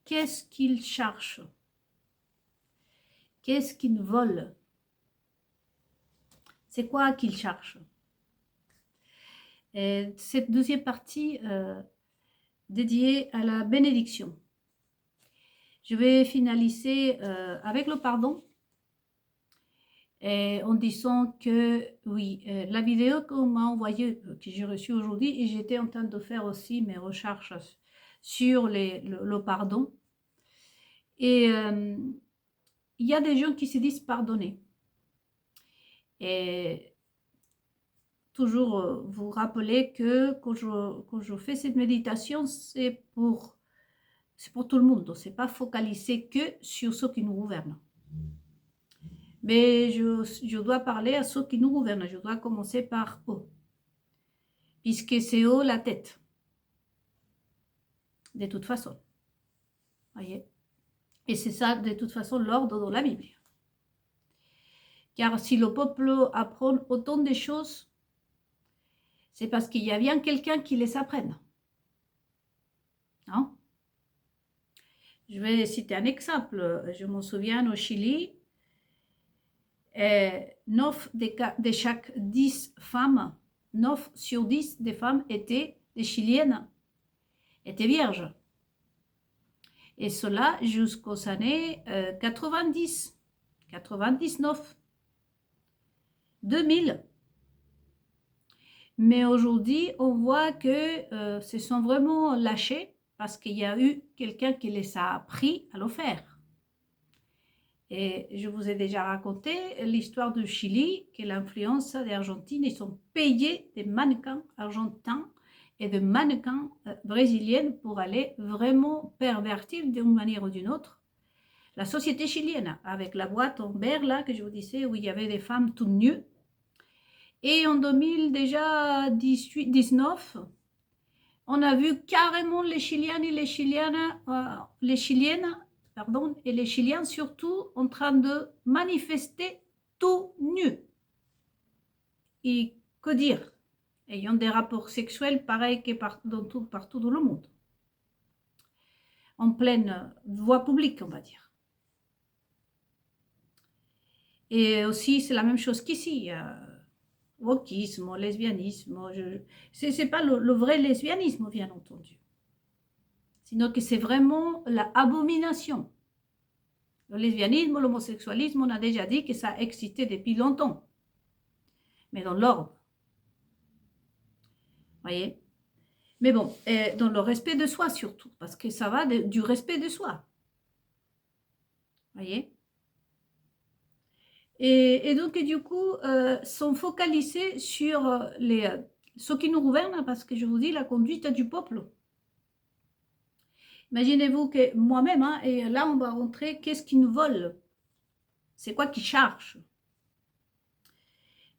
qu'est-ce qu'ils cherchent? Qu'est-ce qu'ils veulent? C'est quoi qu'ils cherchent? Et cette deuxième partie dédiée à la bénédiction. Je vais finaliser avec le pardon et en disant que oui, la vidéo qu'on m'a envoyée, que j'ai reçue aujourd'hui, et j'étais en train de faire aussi mes recherches sur le pardon. Et il y a des gens qui se disent pardonner. Et toujours vous rappeler que quand je fais cette méditation, c'est pour tout le monde. Ce n'est pas focalisé que sur ceux qui nous gouvernent. Mais je dois parler à ceux qui nous gouvernent. Je dois commencer par eux. Puisque c'est eux la tête. De toute façon. Voyez? Et c'est ça, de toute façon, l'ordre dans la Bible. Car si le peuple apprend autant de choses, c'est parce qu'il y a bien quelqu'un qui les apprenne. Non? Je vais citer un exemple. Je me souviens au Chili, 9 de chaque 10 femmes, 9 sur 10 des femmes étaient des Chiliennes, étaient vierges. Et cela jusqu'aux années 90, 99, 2000. Mais aujourd'hui, on voit que se sont vraiment lâchés parce qu'il y a eu quelqu'un qui les a appris à le faire. Et je vous ai déjà raconté l'histoire du Chili, que l'influence d'Argentine, ils ont payé des mannequins argentins et des mannequins brésiliennes pour aller vraiment pervertir d'une manière ou d'une autre la société chilienne, avec la boîte en verre là que je vous disais, où il y avait des femmes toutes nues. Et en 2019, on a vu carrément les Chiliens et les Chiliennes, et les Chiliens surtout en train de manifester tout nus. Et que dire? Ayant des rapports sexuels pareils que partout dans le monde. En pleine voie publique, on va dire. Et aussi, c'est la même chose qu'ici. Wokisme, lesbianisme. Ce n'est pas le vrai lesbianisme, bien entendu. Sinon que c'est vraiment l'abomination. Le lesbianisme, l'homosexualisme, on a déjà dit que ça existait depuis longtemps. Mais dans l'ordre. Voyez? Mais bon, dans le respect de soi surtout, parce que ça va du respect de soi. Voyez? Et donc, du coup, sont focalisés sur ceux qui nous gouvernent, parce que je vous dis, la conduite du peuple. Imaginez-vous que moi-même, hein, et là, on va rentrer, qu'est-ce qu'ils nous volent? C'est quoi qu'ils cherchent?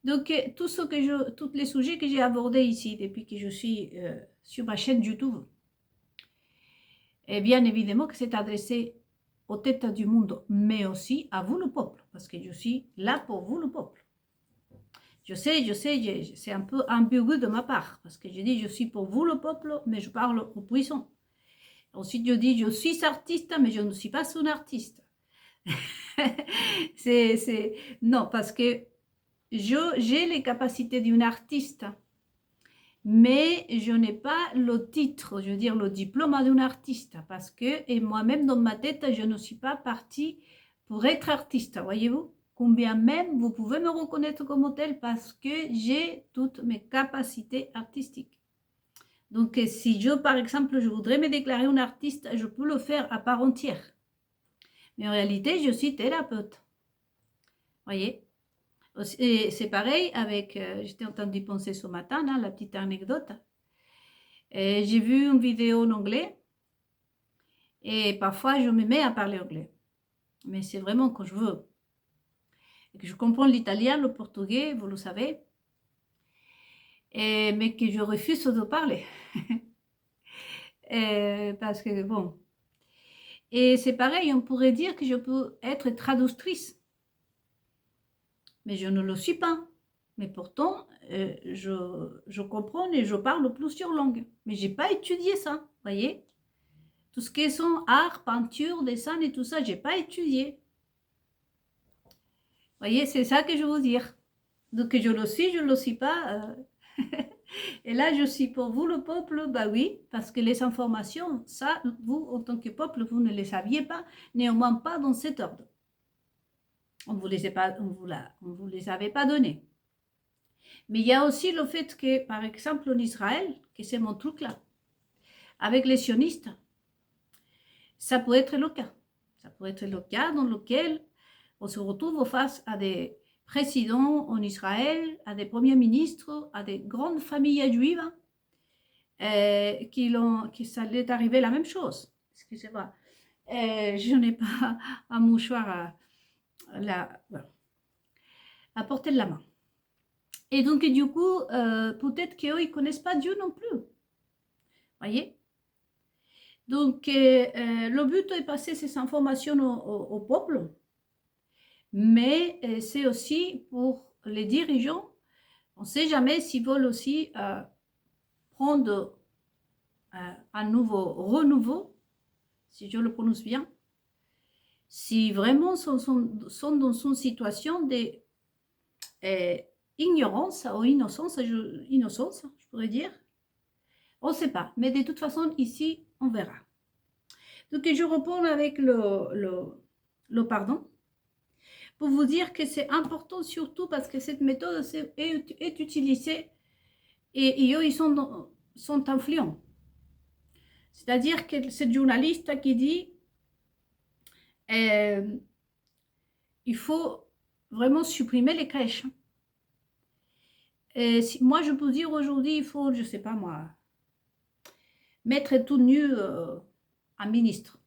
Donc, tous les sujets que j'ai abordés ici, depuis que je suis sur ma chaîne YouTube, et bien évidemment que c'est adressé aux têtes du monde, mais aussi à vous le peuple, parce que je suis là pour vous le peuple. Je sais, c'est un peu ambigu de ma part, parce que je dis je suis pour vous le peuple, mais je parle aux puissants. Ensuite, je dis je suis artiste, mais je ne suis pas un artiste. Non, parce que j'ai les capacités d'une artiste, mais je n'ai pas le titre, je veux dire le diplôme d'un artiste, parce que et moi-même dans ma tête, je ne suis pas partie pour être artiste, voyez-vous? Combien même vous pouvez me reconnaître comme tel parce que j'ai toutes mes capacités artistiques. Donc si par exemple, je voudrais me déclarer un artiste, je peux le faire à part entière. Mais en réalité, je suis thérapeute. Voyez? Et c'est pareil avec, j'étais en train d'y penser ce matin, hein, la petite anecdote. J'ai vu une vidéo en anglais et parfois je me mets à parler anglais. Mais c'est vraiment quand je veux. Et que je comprends l'italien, le portugais, vous le savez. Mais que je refuse de parler. Parce que bon. Et c'est pareil, on pourrait dire que je peux être traductrice. Mais je ne le suis pas. Mais pourtant, je comprends et je parle plusieurs langues. Mais je n'ai pas étudié ça, voyez. Tout ce qui sont art, peinture, dessin et tout ça, je n'ai pas étudié. Vous voyez, c'est ça que je veux dire. Donc, je le suis, je ne le suis pas. Et là, je suis pour vous, le peuple, bah oui, parce que les informations, ça, vous, en tant que peuple, vous ne les saviez pas, néanmoins pas dans cet ordre. On ne vous les avait pas donnés. Mais il y a aussi le fait que, par exemple, en Israël, que c'est mon truc là, avec les sionistes, ça peut être le cas. Ça peut être le cas dans lequel on se retrouve face à des présidents en Israël, à des premiers ministres, à des grandes familles juives, qui ça allait arriver la même chose. Excusez-moi. Je n'ai pas un mouchoir à portée de la main. Et donc, du coup, peut-être qu'eux, ils ne connaissent pas Dieu non plus. Voyez? Donc, le but est de passer ces informations au peuple, mais c'est aussi pour les dirigeants. On ne sait jamais s'ils veulent aussi prendre un renouveau, si je le prononce bien, si vraiment sont dans une situation d'ignorance ou innocence, je pourrais dire. On ne sait pas, mais de toute façon, ici, on verra. Donc, je réponds avec le pardon, pour vous dire que c'est important surtout parce que cette méthode est utilisée et eux, ils sont influents. C'est-à-dire que cette journaliste qui dit il faut vraiment supprimer les crèches. Moi, je peux dire aujourd'hui, il faut, je ne sais pas moi, mettre tout nu un ministre.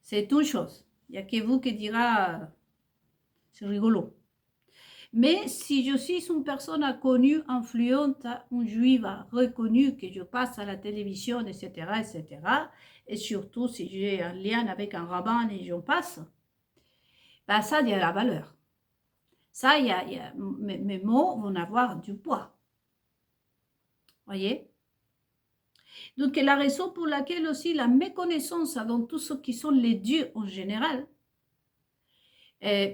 C'est une chose. Il n'y a que vous qui dira c'est rigolo. Mais si je suis une personne connue, influente, une juive reconnue, que je passe à la télévision, etc., etc., et surtout si j'ai un lien avec un rabbin et j'en passe, ben ça, il y a la valeur. Ça, mes mots vont avoir du poids. Voyez? Donc, la raison pour laquelle aussi la méconnaissance dans tout ce qui sont les dieux en général,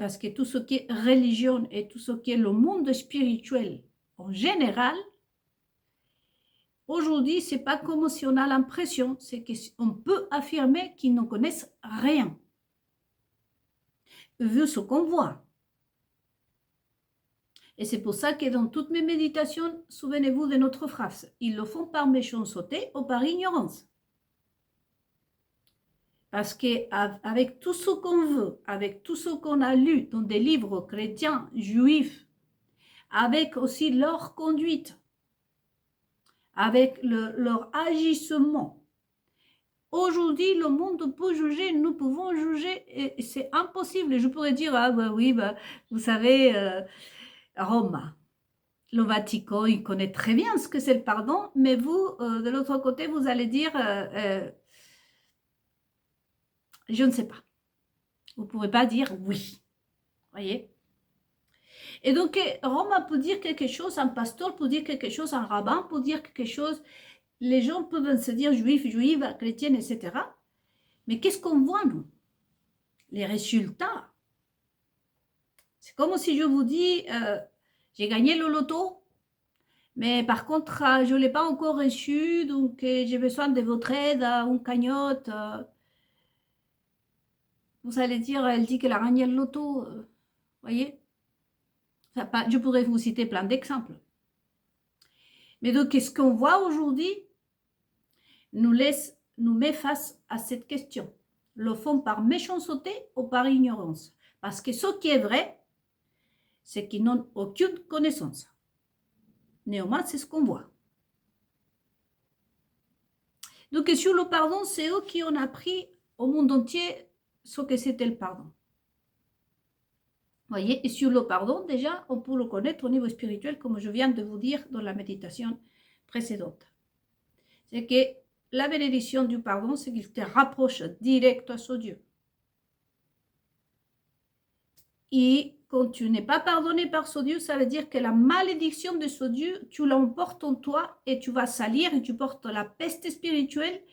parce que tout ce qui est religion et tout ce qui est le monde spirituel en général, aujourd'hui, ce n'est pas comme si on a l'impression, c'est qu'on peut affirmer qu'ils ne connaissent rien, vu ce qu'on voit. Et c'est pour ça que dans toutes mes méditations, souvenez-vous de notre phrase, ils le font par méchanceté ou par ignorance. Parce qu'avec tout ce qu'on veut, avec tout ce qu'on a lu dans des livres chrétiens, juifs, avec aussi leur conduite, avec leur agissement, aujourd'hui, le monde peut juger, nous pouvons juger, et c'est impossible. Je pourrais dire, ah bah oui, bah, vous savez, Rome, le Vatican, il connaît très bien ce que c'est le pardon, mais vous, de l'autre côté, vous allez dire, je ne sais pas. Vous ne pourrez pas dire oui. Voyez? Et donc, Rome peut dire quelque chose, un pasteur peut dire quelque chose, un rabbin peut dire quelque chose. Les gens peuvent se dire juifs, juives, chrétiennes, etc. Mais qu'est-ce qu'on voit, nous? Les résultats. C'est comme si je vous dis, j'ai gagné le loto, mais par contre, je ne l'ai pas encore reçu, donc j'ai besoin de votre aide, une cagnotte. Vous allez dire, elle dit qu'elle a gagné le loto. Voyez? Je pourrais vous citer plein d'exemples. Mais donc, qu'est-ce qu'on voit aujourd'hui nous met face à cette question. Le font par méchanceté ou par ignorance. Parce que ce qui est vrai, c'est qu'ils n'ont aucune connaissance. Néanmoins, c'est ce qu'on voit. Donc, sur le pardon, c'est eux qui ont appris au monde entier ce que c'était le pardon. Voyez, et sur le pardon, déjà, on peut le connaître au niveau spirituel, comme je viens de vous dire dans la méditation précédente. C'est que la bénédiction du pardon, c'est qu'il te rapproche direct à ce Dieu. Et quand tu n'es pas pardonné par ce Dieu, ça veut dire que la malédiction de ce Dieu, tu l'emportes en toi et tu vas salir et tu portes la peste spirituelle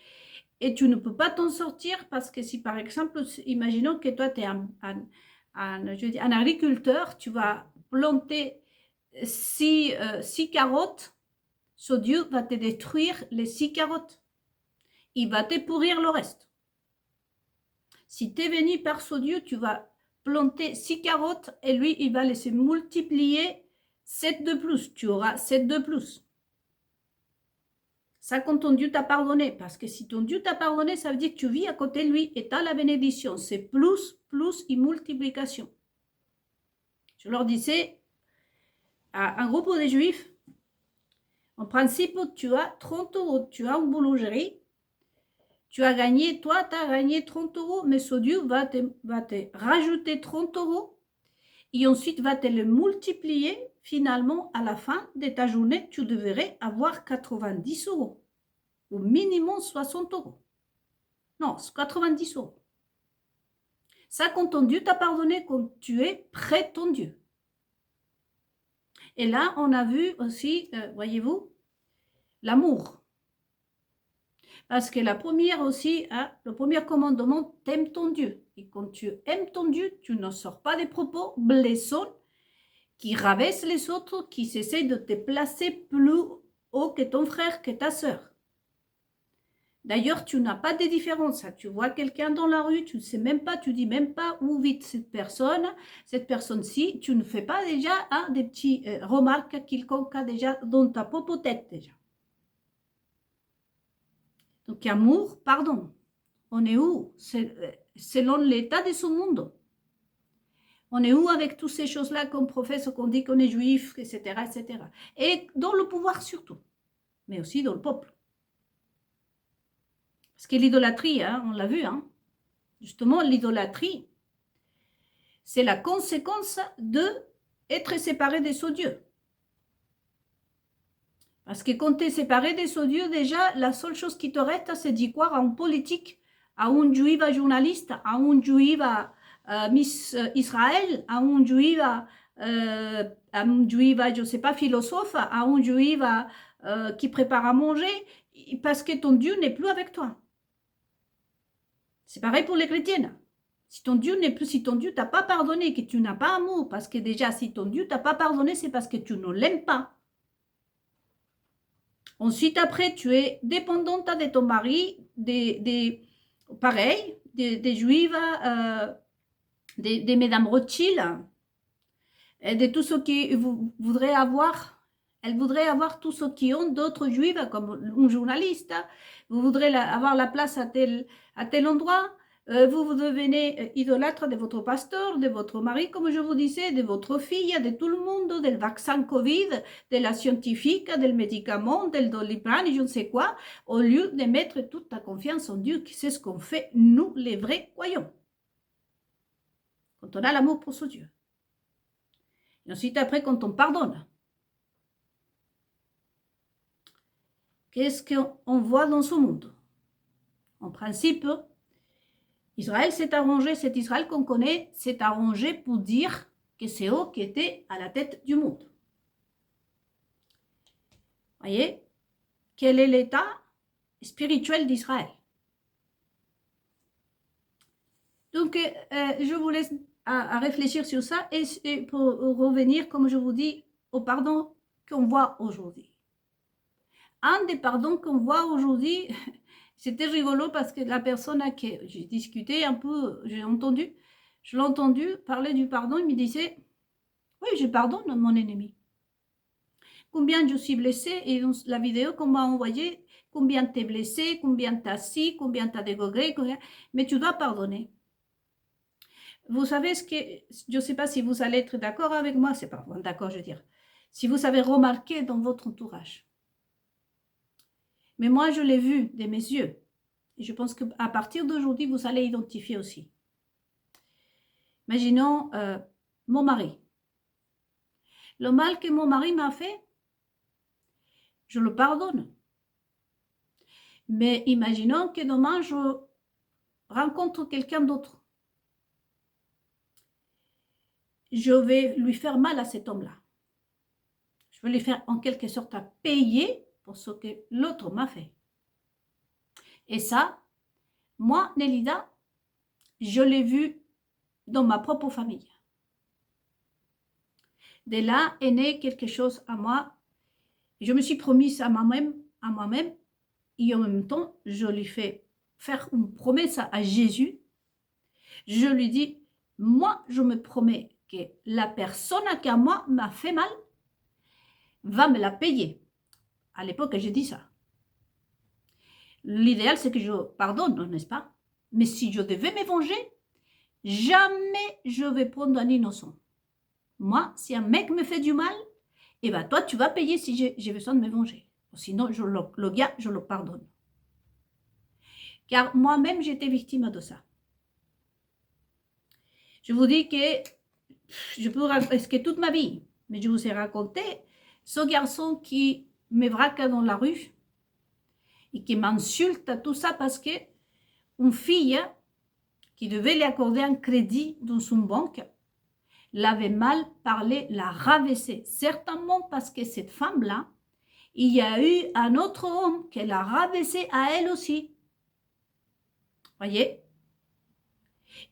et tu ne peux pas t'en sortir parce que si par exemple, imaginons que toi tu es un agriculteur, tu vas planter 6 carottes, ce Dieu va te détruire les 6 carottes. Il va te pourrir le reste. Si tu es béni par ce Dieu, tu vas planter 6 carottes et lui, il va laisser multiplier 7 de plus. Tu auras 7 de plus. Ça, quand ton Dieu t'a pardonné. Parce que si ton Dieu t'a pardonné, ça veut dire que tu vis à côté de lui et tu as la bénédiction. C'est plus, plus et multiplication. Je leur disais à un groupe de juifs, en principe, tu as 30 euros. Tu as une boulangerie. Tu as gagné, toi, tu as gagné 30 euros, mais ce Dieu va te rajouter 30 euros et ensuite va te le multiplier. Finalement, à la fin de ta journée, tu devrais avoir 90 euros. Au minimum 60 euros. Non, 90 euros. Ça, quand ton Dieu t'a pardonné, quand tu es près de ton Dieu. Et là, on a vu aussi, voyez-vous, l'amour. Parce que la première aussi, hein, le premier commandement, t'aimes ton Dieu. Et quand tu aimes ton Dieu, tu ne sors pas des propos blessants qui rabaissent les autres, qui essaient de te placer plus haut que ton frère, que ta sœur. D'ailleurs, tu n'as pas de différence. Tu vois quelqu'un dans la rue, tu ne sais même pas, tu ne dis même pas où vit cette personne-ci, tu ne fais pas déjà hein, des petites remarques quelconques déjà dans ta propre tête déjà. Donc, amour, pardon. On est où? Selon l'état de ce monde. On est où avec toutes ces choses-là qu'on professe, qu'on dit qu'on est juif, etc., etc. Et dans le pouvoir surtout, mais aussi dans le peuple. Parce que l'idolâtrie, hein, on l'a vu, hein, justement, l'idolâtrie, c'est la conséquence d'être séparé de ce Dieu. Parce que quand tu es séparé de ce Dieu, déjà, la seule chose qui te reste, c'est d'y croire à un politique, à un juif journaliste, à un juif Miss Israël, à un juif, je ne sais pas, philosophe, à un juif qui prépare à manger, parce que ton Dieu n'est plus avec toi. C'est pareil pour les chrétiennes. Si ton Dieu n'est plus, si ton Dieu t'a pas pardonné, que tu n'as pas amour, parce que déjà, si ton Dieu t'a pas pardonné, c'est parce que tu ne l'aimes pas. Ensuite, après, tu es dépendante de ton mari, pareil, des juives, des mesdames Rothschild, et de tout ce qui voudraient avoir. Elles voudraient avoir tout ce qui ont d'autres juives, comme un journaliste. Vous voudrez avoir la place à tel endroit. Vous devenez idolâtre de votre pasteur, de votre mari, comme je vous disais, de votre fille, de tout le monde, du vaccin Covid, de la scientifique, du médicament, del Doliprane, je ne sais quoi, au lieu de mettre toute ta confiance en Dieu, qui c'est ce qu'on fait, nous, les vrais croyants. Quand on a l'amour pour ce Dieu. Et ensuite, après, quand on pardonne. Qu'est-ce qu'on voit dans ce monde? En principe, Israël s'est arrangé, cet Israël qu'on connaît, s'est arrangé pour dire que c'est eux qui étaient à la tête du monde. Voyez, quel est l'état spirituel d'Israël? Donc, je vous laisse à réfléchir sur ça et pour revenir, comme je vous dis, au pardon qu'on voit aujourd'hui. Un des pardons qu'on voit aujourd'hui, c'était rigolo parce que la personne à qui j'ai discuté un peu, je l'ai entendu parler du pardon, il me disait, oui, je pardonne mon ennemi. Combien je suis blessée, et dans la vidéo qu'on m'a envoyée, combien t'es blessé, combien t'as ci, combien t'as dégogué, mais tu dois pardonner. Vous savez ce que, je ne sais pas si vous allez être d'accord avec moi, c'est pas d'accord, je veux dire, si vous avez remarqué dans votre entourage. Mais moi, je l'ai vu de mes yeux. Et je pense qu'à partir d'aujourd'hui, vous allez identifier aussi. Imaginons mon mari. Le mal que mon mari m'a fait, je le pardonne. Mais imaginons que demain, je rencontre quelqu'un d'autre. Je vais lui faire mal à cet homme-là. Je vais lui faire en quelque sorte à payer pour ce que l'autre m'a fait. Et ça, Moi, Nélida, je l'ai vu dans ma propre famille. De là est né quelque chose à moi. Je me suis promise à moi-même, et en même temps, je lui fais faire une promesse à Jésus. Je lui dis, moi, je me promets que la personne qui à moi m'a fait mal va me la payer. À l'époque, j'ai dit ça. L'idéal, c'est que je pardonne, n'est-ce pas? Mais si je devais me venger, jamais je vais prendre un innocent. Moi, si un mec me fait du mal, eh ben toi, tu vas payer si j'ai besoin de me venger. Sinon, le gars, je le pardonne. Car moi-même, j'étais victime de ça. Je vous dis que je peux risquer toute ma vie, mais je vous ai raconté ce garçon qui me braque dans la rue et qui m'insulte, tout ça parce que une fille qui devait lui accorder un crédit dans son banque l'avait mal parlé, l'a rabaissé. Certainement parce que cette femme-là, il y a eu un autre homme qui l'a rabaissé à elle aussi. Voyez?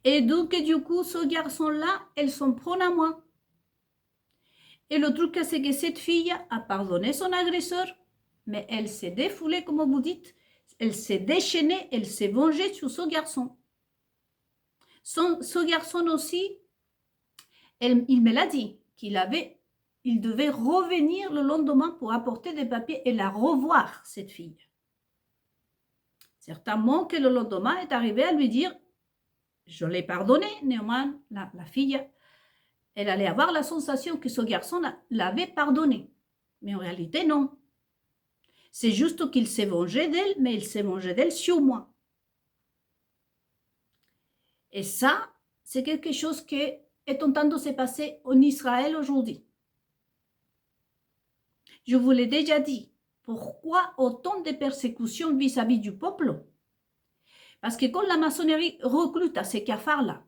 Et donc, du coup, ce garçon-là, elle s'en prend à moi. Et le truc, c'est que cette fille a pardonné son agresseur, mais elle s'est défoulée, comme vous dites. Elle s'est déchaînée, elle s'est vengée sur ce garçon. Ce garçon aussi, il me l'a dit, il devait revenir le lendemain pour apporter des papiers et la revoir, cette fille. Certainement que le lendemain est arrivé à lui dire, je l'ai pardonné, néanmoins, la fille, elle allait avoir la sensation que ce garçon l'avait pardonné. Mais en réalité, non. C'est juste qu'il s'est vengé d'elle, mais il s'est vengé d'elle sur moi. Et ça, c'est quelque chose qui est en train de se passer en Israël aujourd'hui. Je vous l'ai déjà dit. Pourquoi autant de persécutions vis-à-vis du peuple? Parce que quand la maçonnerie recrute à ces cafards-là,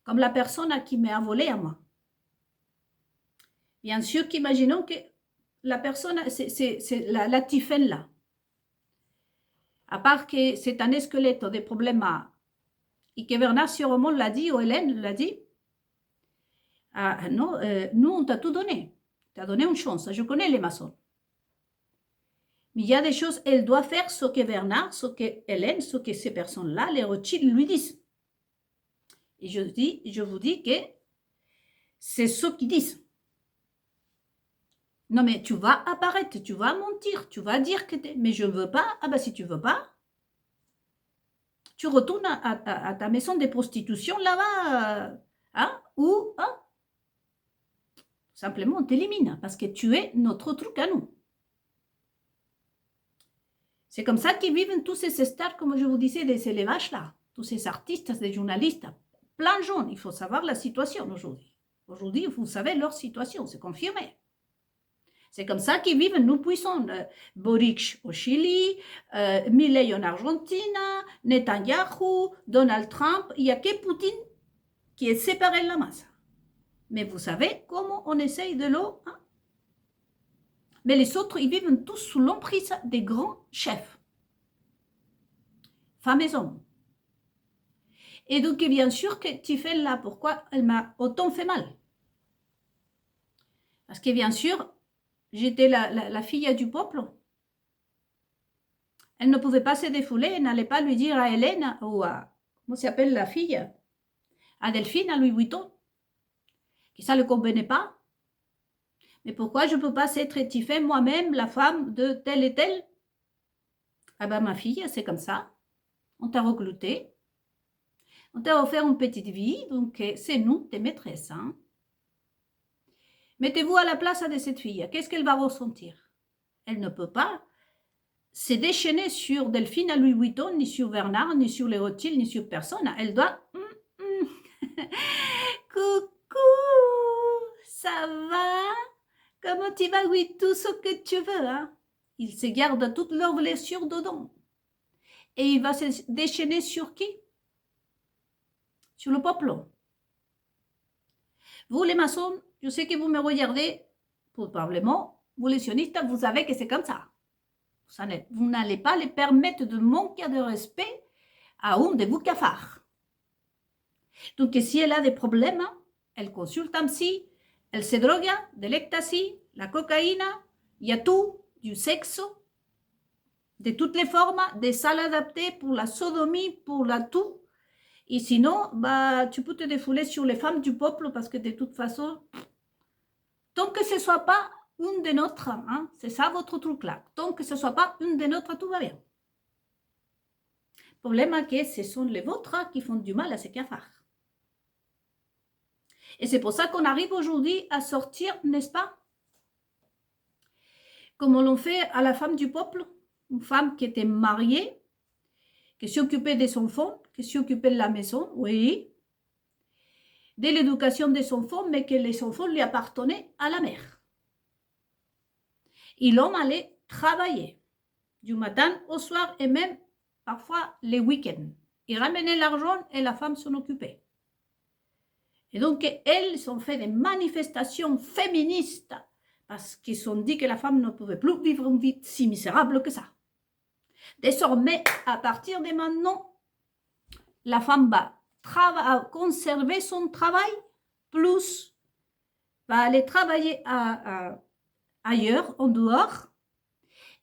comme la personne qui m'a volé à moi, bien sûr qu'imaginons que la personne, c'est la Tiffaine là. À part que c'est un squelette des problèmes et que Bernard sûrement l'a dit, ou Hélène l'a dit, ah non, nous on t'a tout donné. Tu as donné une chance, je connais les maçons. Mais il y a des choses, elle doit faire ce que Bernard, ce que Hélène, ce que ces personnes-là, les Rothschild, lui disent. Et je vous dis que c'est ce qu'ils disent. Non, mais tu vas apparaître, tu vas mentir, tu vas dire que t'es... Mais je ne veux pas. Ah ben si tu ne veux pas, tu retournes à ta maison de prostitution là-bas. Hein, ou simplement on t'élimine parce que tu es notre truc à nous. C'est comme ça qu'ils vivent tous ces stars, comme je vous disais, des élevages là. Tous ces artistes, des journalistes, plein de gens. Il faut savoir la situation aujourd'hui. Aujourd'hui, vous savez leur situation, c'est confirmé. C'est comme ça qu'ils vivent, nous puissons. Boric au Chili, Milei en Argentine, Netanyahu, Donald Trump. Il n'y a que Poutine qui est séparé de la masse. Mais vous savez comment on essaye de l'eau, hein? Mais les autres, ils vivent tous sous l'emprise des grands chefs, femmes et hommes. Et donc, bien sûr que Tiffaine, là, pourquoi elle m'a autant fait mal? Parce que, bien sûr, j'étais la fille du peuple. Elle ne pouvait pas se défouler, elle n'allait pas lui dire à Hélène ou à, comment s'appelle la fille? À Delphine, à Louis Vuitton, que ça ne le convenait pas. Mais pourquoi je ne peux pas être Tiffaine moi-même, la femme de tel et tel? Ah ben ma fille, c'est comme ça. On t'a recruté. On t'a offert une petite vie, donc c'est nous, tes maîtresses. Hein? Mettez-vous à la place de cette fille. Qu'est-ce qu'elle va ressentir? Elle ne peut pas se déchaîner sur Delphine à Louis Vuitton, ni sur Bernard, ni sur les Rothschild, ni sur personne. Elle doit... Coucou, ça va? Comment tu vas? Oui, tout ce que tu veux. Hein? Ils se gardent toutes leurs blessures dedans. Et il va se déchaîner sur qui? Sur le peuple. Vous, les maçons, je sais que vous me regardez, probablement, vous, les sionistes, vous savez que c'est comme ça. Vous n'allez pas les permettre de manquer de respect à un de vos cafards. Donc, si elle a des problèmes, elle consulte un psy, elle se drogue de l'ecstasy, la cocaïne, il y a tout, du sexe, de toutes les formes, des salles adaptées pour la sodomie, pour la tout. Et sinon, bah, tu peux te défouler sur les femmes du peuple parce que de toute façon, tant que ce ne soit pas une des nôtres, hein, c'est ça votre truc là, tant que ce ne soit pas une des nôtres, tout va bien. Le problème est que ce sont les vôtres qui font du mal à ces cafards. Et c'est pour ça qu'on arrive aujourd'hui à sortir, n'est-ce pas? Comme on l'a fait à la femme du peuple, une femme qui était mariée, qui s'occupait de son enfant, qui s'occupait de la maison, oui, de l'éducation de son enfant, mais que les enfants lui appartenaient à la mère. Et l'homme allait travailler du matin au soir et même parfois les week-ends. Il ramenait l'argent et la femme s'en occupait. Et donc, elles ont fait des manifestations féministes parce qu'ils ont dit que la femme ne pouvait plus vivre une vie si misérable que ça. Désormais, à partir de maintenant, la femme va conserver son travail, plus va aller travailler ailleurs, en dehors,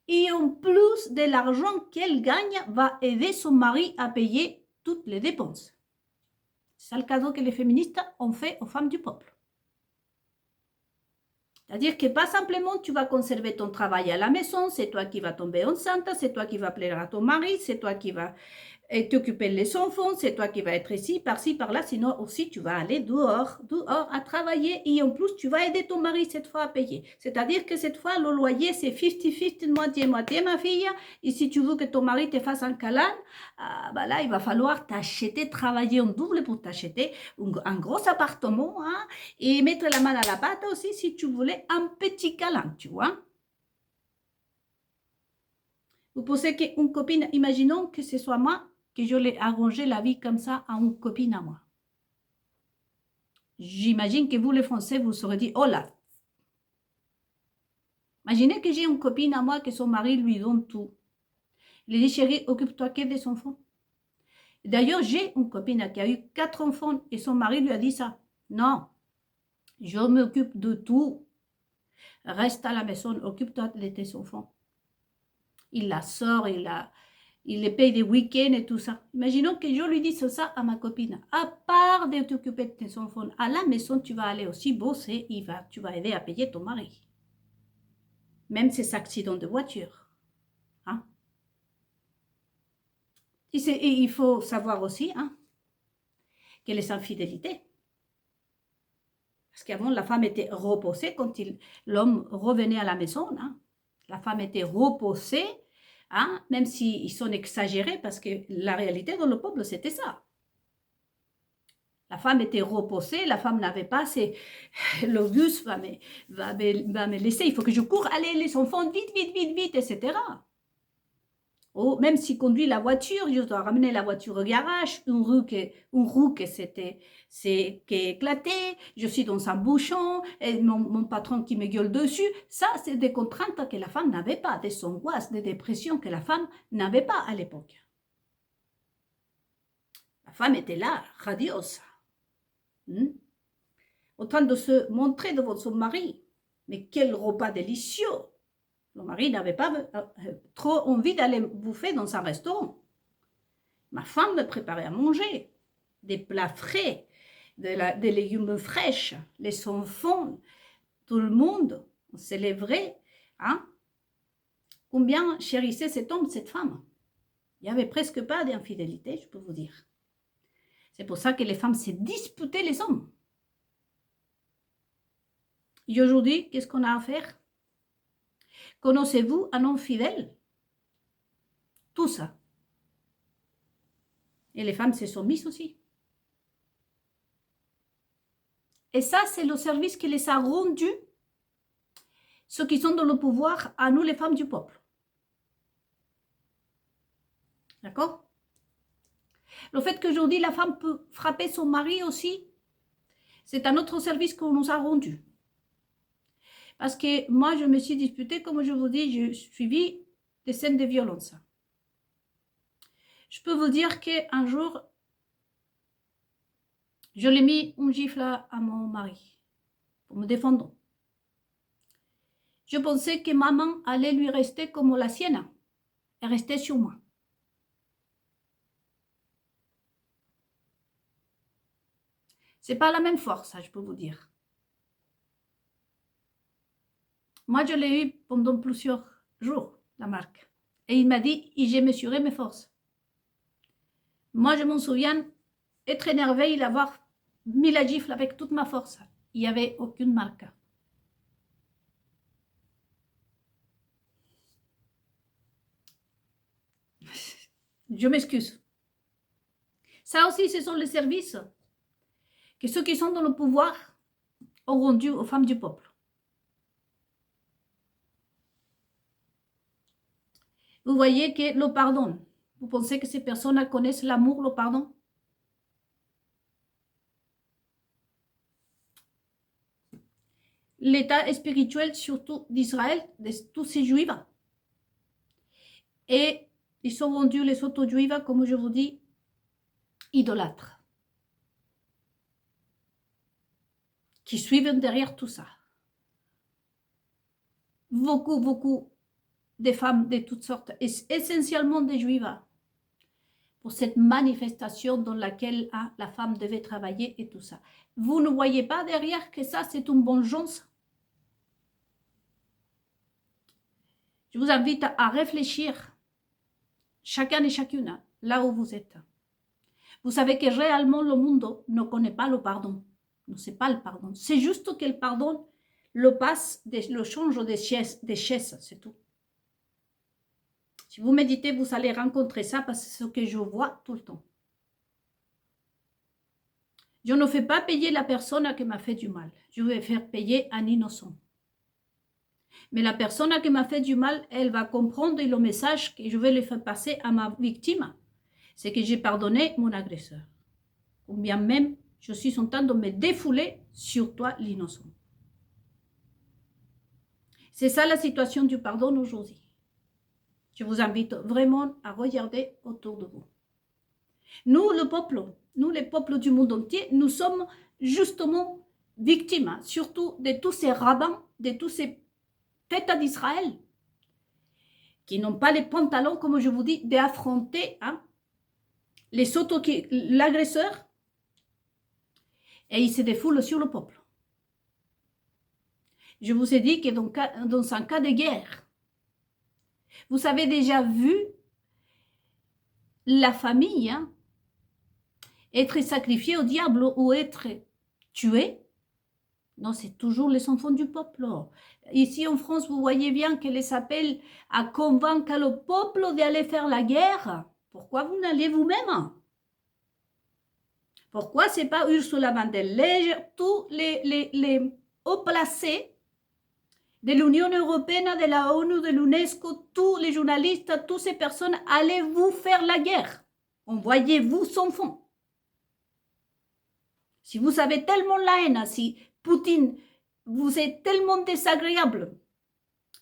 et en plus de l'argent qu'elle gagne, va aider son mari à payer toutes les dépenses. C'est le cadeau que les féministes ont fait aux femmes du peuple. C'est-à-dire que pas simplement tu vas conserver ton travail à la maison, c'est toi qui vas tomber enceinte, c'est toi qui vas plaire à ton mari, c'est toi qui vas t'occuper des enfants, c'est toi qui vas être ici, par-ci, par-là, sinon aussi tu vas aller dehors à travailler et en plus tu vas aider ton mari cette fois à payer. C'est-à-dire que cette fois le loyer c'est 50-50, moitié, ma fille, et si tu veux que ton mari te fasse un câlin, bah là il va falloir t'acheter, travailler en double pour t'acheter un gros appartement, hein, et mettre la main à la pâte aussi si tu voulais un petit câlin, tu vois. Vous pensez qu'une copine, imaginons que ce soit moi, que je l'ai arrangé la vie comme ça à une copine à moi. J'imagine que vous, les Français, vous serez dit, oh là. Imaginez que j'ai une copine à moi que son mari lui donne tout. Il dit, chérie, occupe-toi que des enfants. D'ailleurs, j'ai une copine qui a eu 4 enfants et son mari lui a dit ça. Non, je m'occupe de tout. Reste à la maison, occupe-toi de tes enfants. Il la sort, il les paye des week-ends et tout ça. Imaginons que je lui dise ça à ma copine. À part de t'occuper de tes enfants, à la maison, tu vas aller aussi bosser et tu vas aider à payer ton mari. Même ces accidents de voiture. Hein? Et il faut savoir aussi que les infidélités. Parce qu'avant, la femme était reposée quand l'homme revenait à la maison. Hein? La femme était reposée. Hein, même s'ils sont exagérés, parce que la réalité dans le peuple, c'était ça. La femme était reposée, la femme n'avait pas assez. L'Auguste va me laisser, il faut que je cours, allez les enfants, vite, etc. Oh, même s'il conduit la voiture, je dois ramener la voiture au garage, une roue qui est éclatée, je suis dans un bouchon, et mon patron qui me gueule dessus. Ça, c'est des contraintes que la femme n'avait pas, des angoisses, des dépressions que la femme n'avait pas à l'époque. La femme était là, radieuse, en train de se montrer devant son mari. Mais quel repas délicieux! Le mari n'avait pas trop envie d'aller bouffer dans un restaurant. Ma femme me préparait à manger, des plats frais, des légumes fraîches, les enfants, tout le monde, on célébrait. Hein? Combien chérissait cet homme, cette femme? Il n'y avait presque pas d'infidélité, je peux vous dire. C'est pour ça que les femmes se disputaient les hommes. Et aujourd'hui, qu'est-ce qu'on a à faire? Connaissez-vous un homme fidèle? Tout ça. Et les femmes se sont mises aussi. Et ça, c'est le service qui les a rendus, ceux qui sont dans le pouvoir, à nous, les femmes du peuple. D'accord? Le fait qu'aujourd'hui, la femme peut frapper son mari aussi, c'est un autre service qu'on nous a rendu. Parce que moi, je me suis disputée, comme je vous dis, j'ai suivi des scènes de violence. Je peux vous dire qu'un jour, je l'ai mis une gifle à mon mari pour me défendre. Je pensais que maman allait lui rester comme la sienne. Elle restait sur moi. C'est pas la même force, ça, je peux vous dire. Moi, je l'ai eu pendant plusieurs jours, la marque. Et il m'a dit, et j'ai mesuré mes forces. Moi, je m'en souviens, être énervé, il avoir mis la gifle avec toute ma force. Il n'y avait aucune marque. Je m'excuse. Ça aussi, ce sont les services que ceux qui sont dans le pouvoir ont rendus aux femmes du peuple. Vous voyez que le pardon, vous pensez que ces personnes connaissent l'amour, le pardon? L'état spirituel, surtout d'Israël, de tous ces juifs, et ils sont rendus, les auto-juifs, comme je vous dis, idolâtres, qui suivent derrière tout ça. Beaucoup de femmes de toutes sortes, et essentiellement des juifs, pour cette manifestation dans laquelle la femme devait travailler et tout ça. Vous ne voyez pas derrière que ça, c'est une vengeance? Je vous invite à réfléchir, chacun et chacune, là où vous êtes. Vous savez que réellement le monde ne connaît pas le pardon. Ne sait pas le pardon. C'est juste que le pardon le passe, le change des chaises, c'est tout. Si vous méditez, vous allez rencontrer ça parce que c'est ce que je vois tout le temps. Je ne fais pas payer la personne qui m'a fait du mal. Je vais faire payer un innocent. Mais la personne qui m'a fait du mal, elle va comprendre le message que je vais lui faire passer à ma victime. C'est que j'ai pardonné mon agresseur. Ou bien même, je suis en train de me défouler sur toi, l'innocent. C'est ça la situation du pardon aujourd'hui. Je vous invite vraiment à regarder autour de vous. Nous, le peuple, nous, les peuples du monde entier, nous sommes justement victimes, surtout de tous ces rabbins, de tous ces têtes d'Israël, qui n'ont pas les pantalons, comme je vous dis, d'affronter l'agresseur, et ils se défoulent sur le peuple. Je vous ai dit que dans un cas de guerre, vous avez déjà vu la famille être sacrifiée au diable ou être tuée. Non, c'est toujours les enfants du peuple. Ici en France, vous voyez bien qu'elle les appelle à convaincre le peuple d'aller faire la guerre. Pourquoi vous n'allez vous-même? Pourquoi ce n'est pas Ursula von der Leyen, tous les hauts placés de l'Union européenne, de la ONU, de l'UNESCO, tous les journalistes, toutes ces personnes, allez-vous faire la guerre? Envoyez-vous son fond. Si vous avez tellement la haine, si Poutine, vous êtes tellement désagréable,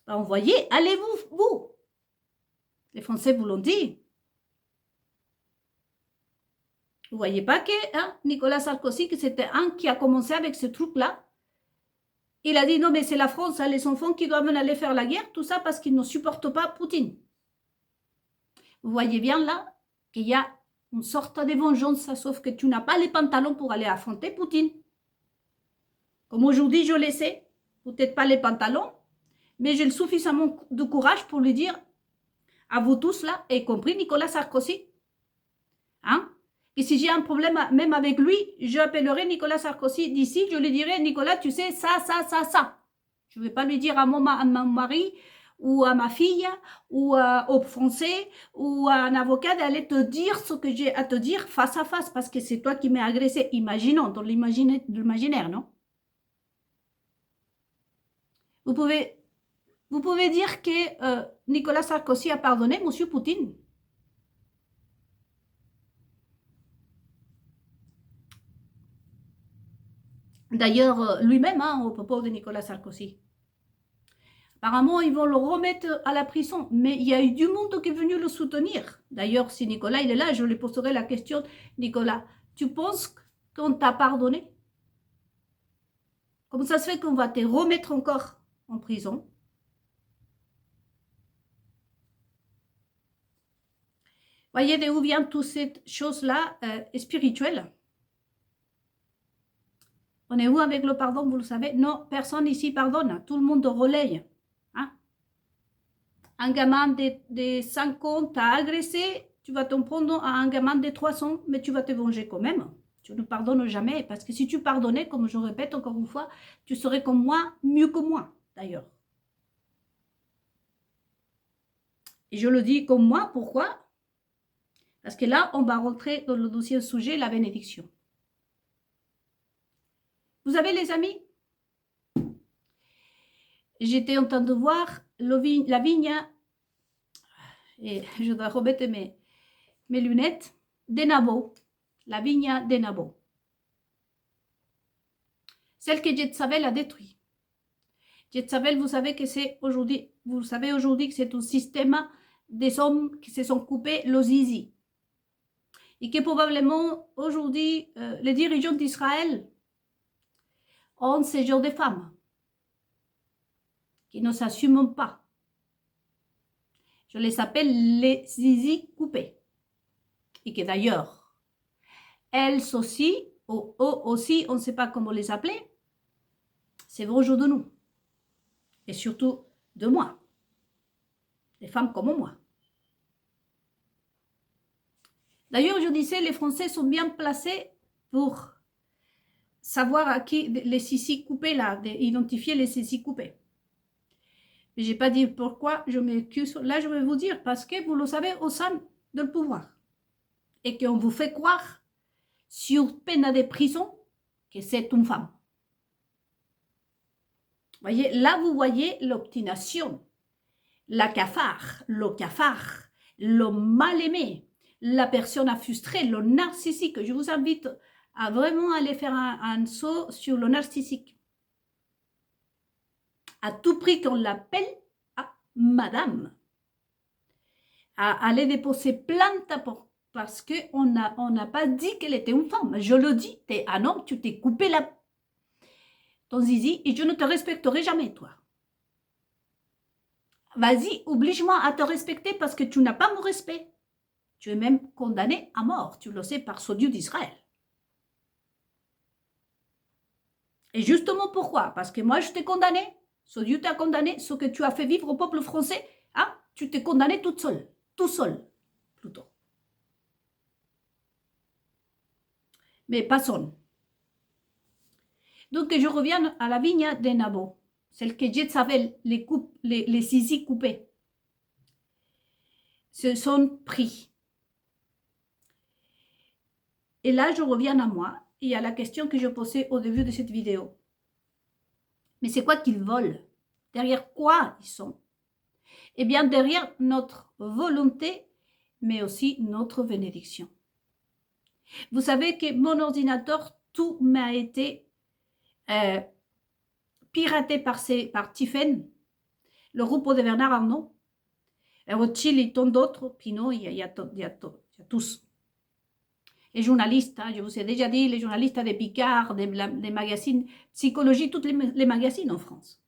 envoyez, allez-vous, vous. Les Français vous l'ont dit. Vous ne voyez pas que Nicolas Sarkozy, que c'était un qui a commencé avec ce truc-là, il a dit non, mais c'est la France, les enfants qui doivent aller faire la guerre, tout ça parce qu'ils ne supportent pas Poutine. Vous voyez bien là qu'il y a une sorte de vengeance, sauf que tu n'as pas les pantalons pour aller affronter Poutine. Comme aujourd'hui, je le sais, peut-être pas les pantalons, mais j'ai suffisamment de courage pour lui dire à vous tous là, y compris Nicolas Sarkozy, et si j'ai un problème même avec lui, j'appellerai Nicolas Sarkozy d'ici, je lui dirai, Nicolas, tu sais, ça. Je ne vais pas lui dire à mon mari ou à ma fille ou au Français ou à un avocat d'aller te dire ce que j'ai à te dire face à face parce que c'est toi qui m'as agressé. Imaginons, dans l'imaginaire, non? Vous pouvez dire que Nicolas Sarkozy a pardonné M. Poutine. D'ailleurs, lui-même, au propos de Nicolas Sarkozy, Apparemment, ils vont le remettre à la prison. Mais il y a eu du monde qui est venu le soutenir. D'ailleurs, si Nicolas il est là, je lui poserai la question. Nicolas, tu penses qu'on t'a pardonné? Comment ça se fait qu'on va te remettre encore en prison? Voyez d'où vient toute cette chose-là spirituelle. On est où avec le pardon, vous le savez? Non, personne ici pardonne. Tout le monde relaye. Hein? Un gamin de 5 ans t'a agressé, tu vas t'en prendre à un gamin de 300, mais tu vas te venger quand même. Tu ne pardonnes jamais, parce que si tu pardonnais, comme je répète encore une fois, tu serais comme moi, mieux que moi, d'ailleurs. Et je le dis comme moi, pourquoi? Parce que là, on va rentrer dans le deuxième sujet, la bénédiction. Vous savez, les amis, j'étais en train de voir la vigne, et je dois remettre mes lunettes, de Nabot, la vigne de Nabot. Celle que Jezabel a détruite. Jezabel, vous savez que c'est aujourd'hui, vous savez aujourd'hui que c'est un système des hommes qui se sont coupés le zizi. Et que probablement aujourd'hui, les dirigeants d'Israël ont ce genre de femmes qui ne s'assument pas. Je les appelle les zizi coupés. Et que d'ailleurs, elles aussi, ou eux aussi, on ne sait pas comment les appeler, c'est vrai au jour de nous. Et surtout de moi. Des femmes comme moi. D'ailleurs, je disais, les Français sont bien placés pour savoir à qui les sissis coupés, là, identifier les sissis coupés. Mais je n'ai pas dit pourquoi je m'excuse. Là, je vais vous dire, parce que vous le savez au sein du pouvoir. Et qu'on vous fait croire, sur peine de prison, que c'est une femme. Voyez, là, vous voyez l'obstination, le cafard, le mal-aimé, la personne frustrée, le narcissique. Je vous invite à vraiment aller faire un saut sur le narcissique. À tout prix qu'on l'appelle madame. À aller déposer plainte parce qu'on n'a pas dit qu'elle était une femme. Je le dis, tu es un homme, tu t'es coupé ton zizi et je ne te respecterai jamais, toi. Vas-y, oblige-moi à te respecter parce que tu n'as pas mon respect. Tu es même condamné à mort, tu le sais, par ce Dieu d'Israël. Et justement pourquoi? Parce que moi, je t'ai condamné. Ce Dieu t'a condamné. Ce que tu as fait vivre au peuple français, hein, tu t'es condamné toute seule. Tout seul, plutôt. Mais passons. Donc, je reviens à la vigne de Nabot. Celle que Jezabel, les zizi coupés, se sont pris. Et là, je reviens à moi et à la question que je posais au début de cette vidéo. Mais c'est quoi qu'ils veulent? Derrière quoi ils sont? Eh bien, derrière notre volonté, mais aussi notre bénédiction. Vous savez que mon ordinateur, tout m'a été piraté par Tiffen, le groupe de Bernard Arnault, Rothschild et tant d'autres, puis non, il y a tous. Les journalistes, je vous ai déjà dit, les journalistes des Picard, des magazines, psychologie, tous les magazines en France.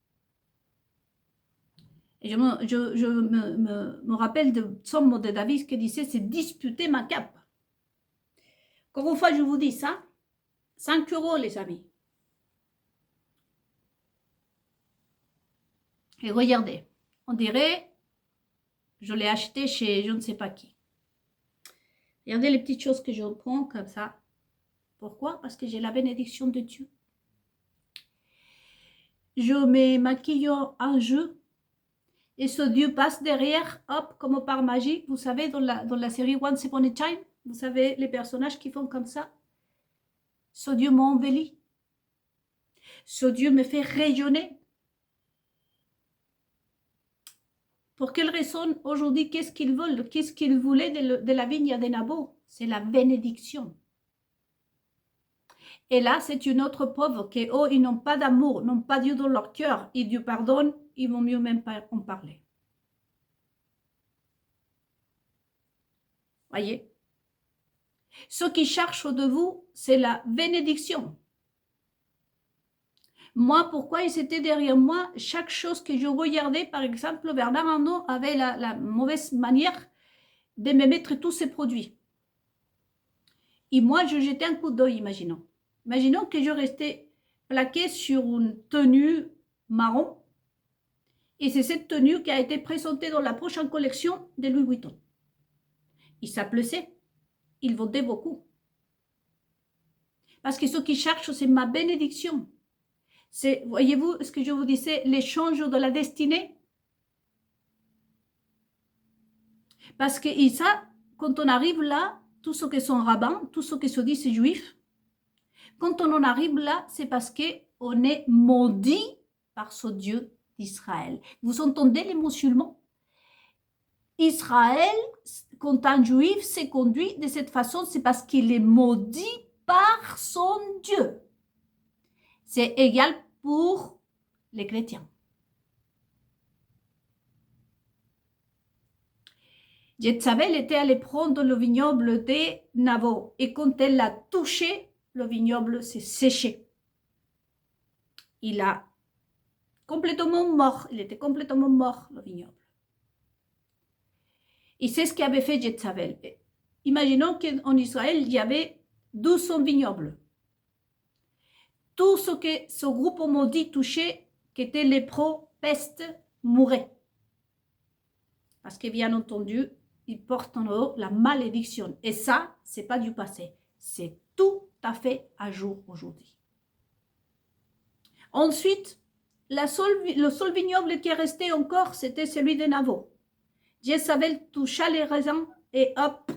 Et je me rappelle de Somme de Davis qui disait, c'est disputer ma cape. Encore une fois, je vous dis ça, 5 € les amis. Et regardez, on dirait, je l'ai acheté chez je ne sais pas qui. Regardez les petites choses que je prends comme ça. Pourquoi? Parce que j'ai la bénédiction de Dieu. Je me maquille en jeu. Et ce Dieu passe derrière, hop, comme par magie. Vous savez, dans la série Once Upon a Time, vous savez, les personnages qui font comme ça. Ce Dieu m'embellit. Ce Dieu me fait rayonner. Pour quelle raison aujourd'hui, qu'est-ce qu'ils veulent? Qu'est-ce qu'ils voulaient de la vigne de Nabot? C'est la bénédiction. Et là, c'est une autre pauvre qui, oh, ils n'ont pas d'amour, n'ont pas Dieu dans leur cœur. Et Dieu pardonne, il vaut mieux même pas en parler. Voyez? Ce qui cherche de vous, c'est la bénédiction. Moi, pourquoi ils étaient derrière moi? Chaque chose que je regardais, par exemple, Bernard Arnault avait la mauvaise manière de me mettre tous ses produits. Et moi, je jetais un coup d'œil, imaginons. Imaginons que je restais plaqué sur une tenue marron. Et c'est cette tenue qui a été présentée dans la prochaine collection de Louis Vuitton. Il s'appelait, il vendait beaucoup. Parce que ce qu'ils cherchent, c'est ma bénédiction. C'est, voyez-vous ce que je vous disais, l'échange de la destinée. Parce que et ça, quand on arrive là, tous ceux qui sont rabbins, tous ceux qui se disent juifs, quand on en arrive là, c'est parce qu'on est maudit par ce Dieu d'Israël. Vous entendez les musulmans? Israël, quand un juif s'est conduit de cette façon, c'est parce qu'il est maudit par son Dieu. C'est égal pour les chrétiens. Jézabel était allée prendre le vignoble de Nabot et quand elle l'a touché, le vignoble s'est séché. Il a complètement mort, il était complètement mort, le vignoble. Et c'est ce qu'avait fait Jézabel. Imaginons qu'en Israël, il y avait 200 vignobles. Tout ce que ce groupe maudit touchait, qui était lépreux, peste, mourait. Parce que bien entendu, ils portent en eux la malédiction. Et ça, ce n'est pas du passé. C'est tout à fait à jour aujourd'hui. Ensuite, le seul vignoble qui est resté encore, c'était celui de Nabot. Jézabel toucha les raisins et hop.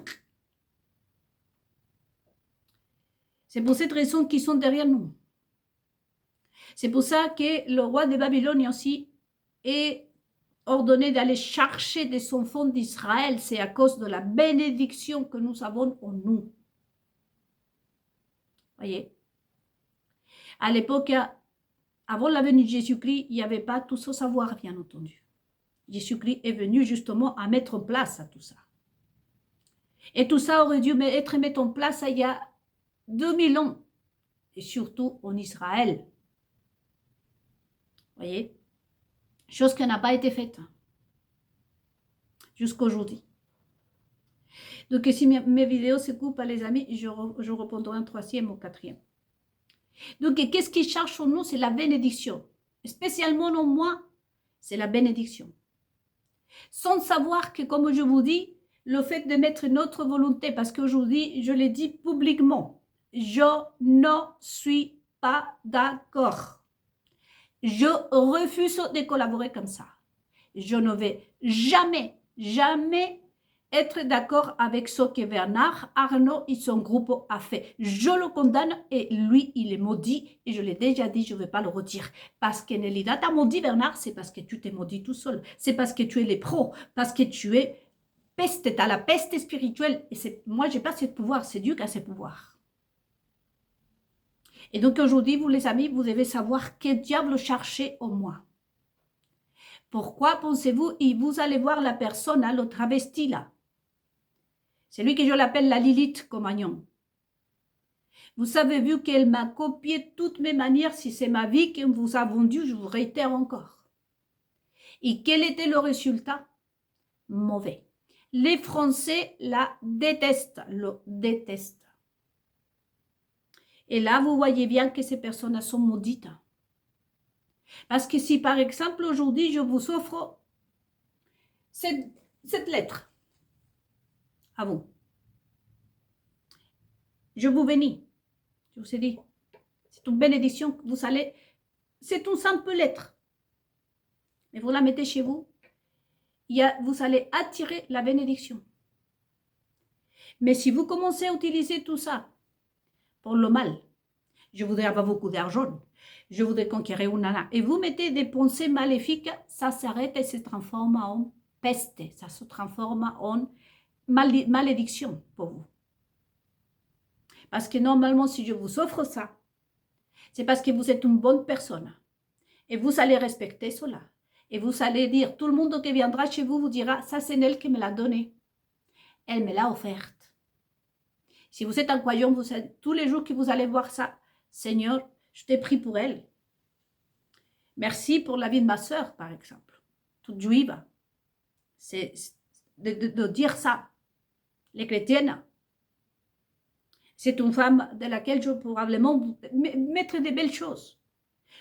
C'est pour cette raison qu'ils sont derrière nous. C'est pour ça que le roi de Babylone aussi est ordonné d'aller chercher des enfants d'Israël. C'est à cause de la bénédiction que nous avons en nous. Voyez? À l'époque, avant la venue de Jésus-Christ, il n'y avait pas tout ce savoir, bien entendu. Jésus-Christ est venu justement à mettre en place à tout ça. Et tout ça aurait dû être mis en place il y a 2000 ans. Et surtout en Israël. Voyez? Chose qui n'a pas été faite. Jusqu'à aujourd'hui. Donc si mes vidéos se coupent, les amis, je répondrai un troisième ou quatrième. Donc qu'est-ce qui cherche en nous? C'est la bénédiction. Spécialement en moi, c'est la bénédiction. Sans savoir que, comme je vous dis, le fait de mettre notre volonté, parce qu'aujourd'hui, je l'ai dit publiquement, je ne suis pas d'accord. Je refuse de collaborer comme ça. Je ne vais jamais, jamais être d'accord avec ce que Bernard Arnault et son groupe a fait. Je le condamne et lui, il est maudit. Et je l'ai déjà dit, je ne vais pas le retirer. Parce que Nelida t'a maudit, Bernard, c'est parce que tu t'es maudit tout seul. C'est parce que tu es lépreux, parce que tu es peste, tu as la peste spirituelle. Et moi, je n'ai pas ce pouvoir, c'est Dieu qui a ce pouvoir. Et donc aujourd'hui, vous les amis, vous devez savoir quel diable chercher en moi. Pourquoi pensez-vous, et vous allez voir la personne, le travesti là. C'est lui que je l'appelle la Lilith Compagnon. Vous avez vu qu'elle m'a copié toutes mes manières. Si c'est ma vie qu'on vous a vendue, je vous réitère encore. Et quel était le résultat? Mauvais. Les Français la détestent, le détestent. Et là, vous voyez bien que ces personnes sont maudites. Parce que si, par exemple, aujourd'hui, je vous offre cette lettre à vous, je vous bénis. Je vous ai dit, c'est une bénédiction que vous allez, c'est une simple lettre. Mais vous la mettez chez vous, vous allez attirer la bénédiction. Mais si vous commencez à utiliser tout ça pour le mal, je voudrais avoir beaucoup d'argent, je voudrais conquérir une nana, et vous mettez des pensées maléfiques, ça s'arrête et se transforme en peste, ça se transforme en malédiction pour vous. Parce que normalement, si je vous offre ça, c'est parce que vous êtes une bonne personne. Et vous allez respecter cela. Et vous allez dire, tout le monde qui viendra chez vous vous dira, ça c'est elle qui me l'a donné. Elle me l'a offerte. Si vous êtes un croyant, vous savez, tous les jours que vous allez voir ça, Seigneur, je t'ai pris pour elle. Merci pour la vie de ma sœur, par exemple, toute juive. C'est de dire ça. Les chrétiennes, c'est une femme de laquelle je peux probablement mettre des belles choses,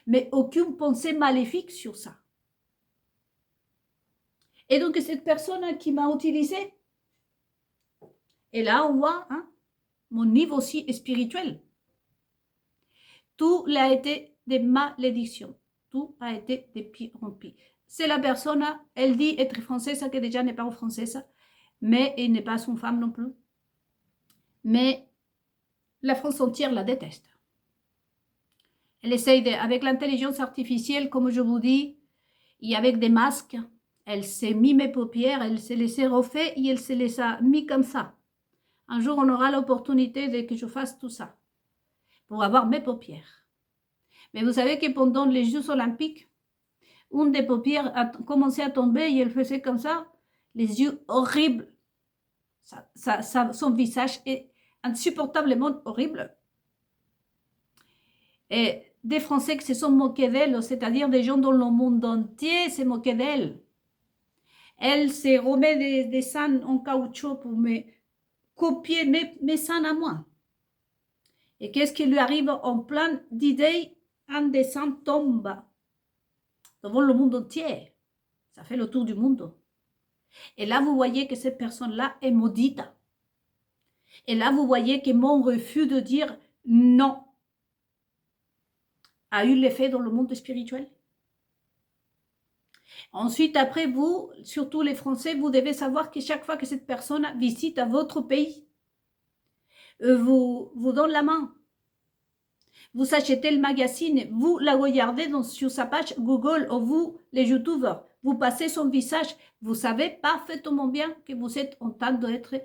mais aucune pensée maléfique sur ça. Et donc, cette personne qui m'a utilisée, et là, on voit mon niveau aussi spirituel. Tout a été des malédictions. Tout a été de pire en pire. C'est la personne, elle dit être française, qui déjà n'est pas française, mais elle n'est pas son femme non plus. Mais la France entière la déteste. Elle essaye, avec l'intelligence artificielle, comme je vous dis, et avec des masques, elle s'est mis mes paupières, elle s'est laissée refaire et elle se les a mis comme ça. Un jour, on aura l'opportunité de que je fasse tout ça pour avoir mes paupières. Mais vous savez que pendant les Jeux Olympiques, une des paupières a commencé à tomber et elle faisait comme ça, les yeux horribles. Son visage est insupportablement horrible. Et des Français qui se sont moqués d'elle, c'est-à-dire des gens dans le monde entier se moquaient d'elle. Elle se remet des seins en caoutchouc pour me copier mes seins à moi. Et qu'est-ce qui lui arrive en plein d'idées? Un des seins tombe devant le monde entier. Ça fait le tour du monde. Et là, vous voyez que cette personne-là est maudite. Et là, vous voyez que mon refus de dire non a eu l'effet dans le monde spirituel. Ensuite, après, vous, surtout les Français, vous devez savoir que chaque fois que cette personne visite à votre pays, vous donne la main. Vous achetez le magazine, vous la regardez sur sa page Google ou vous, les youtubeurs, vous passez son visage, vous savez parfaitement bien que vous êtes en train d'être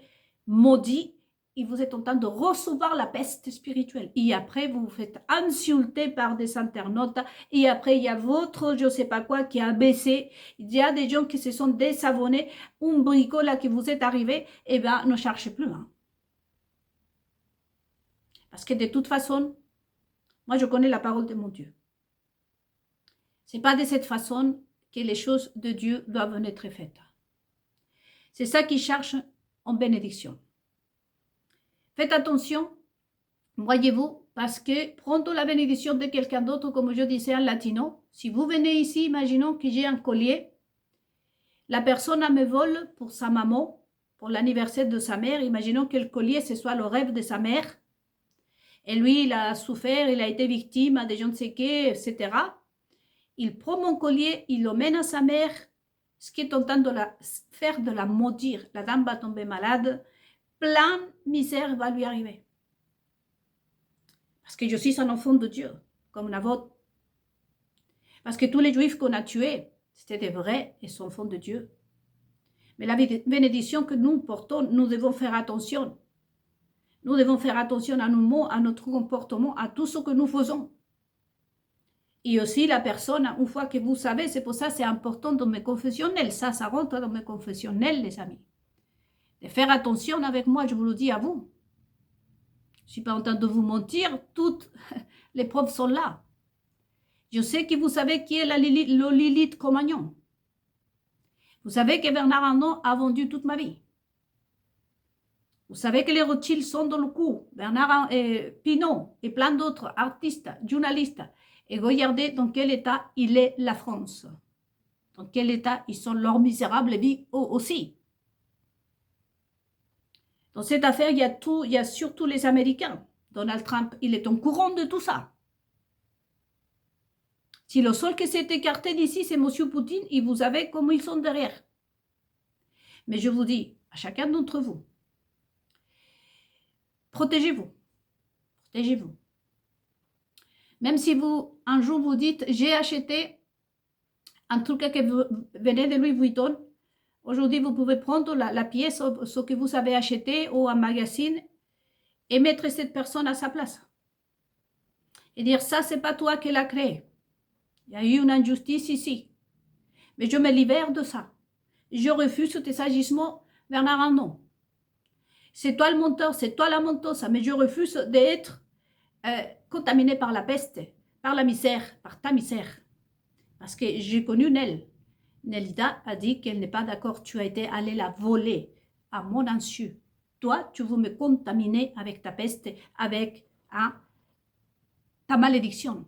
maudit et vous êtes en train de recevoir la peste spirituelle. Et après, vous vous faites insulter par des internautes et après, il y a votre je ne sais pas quoi qui a baissé. Il y a des gens qui se sont désabonnés. Un bricot là qui vous est arrivé, eh bien, ne cherchez plus. Parce que de toute façon, moi, je connais la parole de mon Dieu. Ce n'est pas de cette façon que les choses de Dieu doivent être faites. C'est ça qui cherche en bénédiction. Faites attention, voyez-vous, parce que prendre la bénédiction de quelqu'un d'autre, comme je disais en latino, si vous venez ici, imaginons que j'ai un collier, la personne me vole pour sa maman, pour l'anniversaire de sa mère, imaginons que le collier, ce soit le rêve de sa mère, et lui, il a souffert, il a été victime de je ne sais quoi, etc. Il prend mon collier, il l'emmène à sa mère, ce qui est en train de la faire, de la maudire. La dame va tomber malade, plein de misère va lui arriver. Parce que je suis un enfant de Dieu, comme la vôtre. Parce que tous les juifs qu'on a tués, c'était des vrais et sont enfants de Dieu. Mais la bénédiction que nous portons, nous devons faire attention. Nous devons faire attention à nos mots, à notre comportement, à tout ce que nous faisons. Et aussi la personne, une fois que vous savez, c'est pour ça que c'est important dans mes confessionnels. Ça rentre dans mes confessionnels, les amis. De faire attention avec moi, je vous le dis à vous. Je ne suis pas en train de vous mentir, toutes les preuves sont là. Je sais que vous savez qui est le Lilith Cro-Magnon. Vous savez que Bernard Arnault a vendu toute ma vie. Vous savez que les Rothschild sont dans le coup. Bernard Pinault et plein d'autres artistes, journalistes. Et regardez dans quel état il est la France. Dans quel état ils sont leurs misérables vies aussi. Dans cette affaire, il y a surtout les Américains. Donald Trump, il est au courant de tout ça. Si le seul qui s'est écarté d'ici, c'est M. Poutine, et vous savez comment ils sont derrière. Mais je vous dis, à chacun d'entre vous, protégez-vous. Protégez-vous. Même si vous, un jour, vous dites, j'ai acheté un truc que venait de Louis Vuitton, aujourd'hui, vous pouvez prendre la pièce, ce que vous avez acheté, ou un magazine, et mettre cette personne à sa place. Et dire, ça, c'est pas toi qui l'as créé. Il y a eu une injustice ici. Mais je me libère de ça. Je refuse tes agissements, Bernard Arnault. C'est toi le menteur, c'est toi la menteuse, mais je refuse d'être contaminé par la peste, par la misère, par ta misère. Parce que j'ai connu Nel. Nelida a dit qu'elle n'est pas d'accord. Tu as été allé la voler à mon insu. Toi, tu veux me contaminer avec ta peste, avec ta malédiction.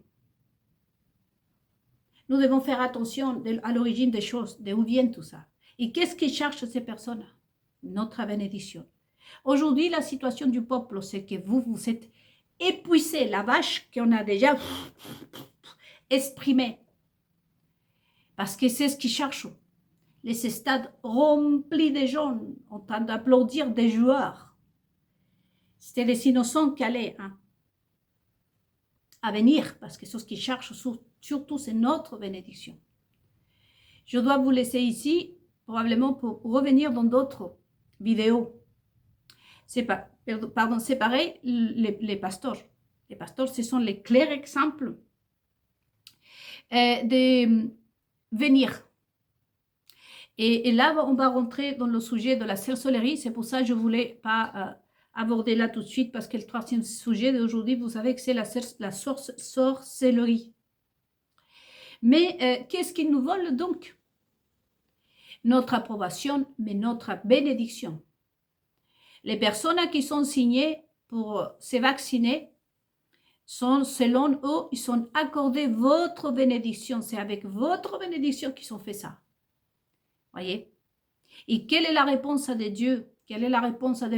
Nous devons faire attention à l'origine des choses, d'où vient tout ça. Et qu'est-ce qui cherche ces personnes? Notre bénédiction. Aujourd'hui, la situation du peuple, c'est que vous êtes épuisé, la vache qu'on a déjà exprimée. Parce que c'est ce qu'ils cherchent. Les stades remplis de gens, en train d'applaudir des joueurs. C'était les innocents qui allaient à venir, parce que c'est ce qu'ils cherchent, surtout c'est notre bénédiction. Je dois vous laisser ici, probablement pour revenir dans d'autres vidéos. C'est pareil, les pasteurs. Les pasteurs, ce sont les clairs exemples de venir. Et là, on va rentrer dans le sujet de la sorcellerie. C'est pour ça que je ne voulais pas aborder là tout de suite, parce que le troisième sujet d'aujourd'hui, vous savez que c'est la sorcellerie. Mais qu'est-ce qu'ils nous volent donc? Notre approbation, mais notre bénédiction. Les personnes qui sont signées pour se vacciner sont, selon eux, ils sont accordés votre bénédiction. C'est avec votre bénédiction qu'ils ont fait ça. Voyez? Et quelle est la réponse de Dieu? Quelle est la réponse de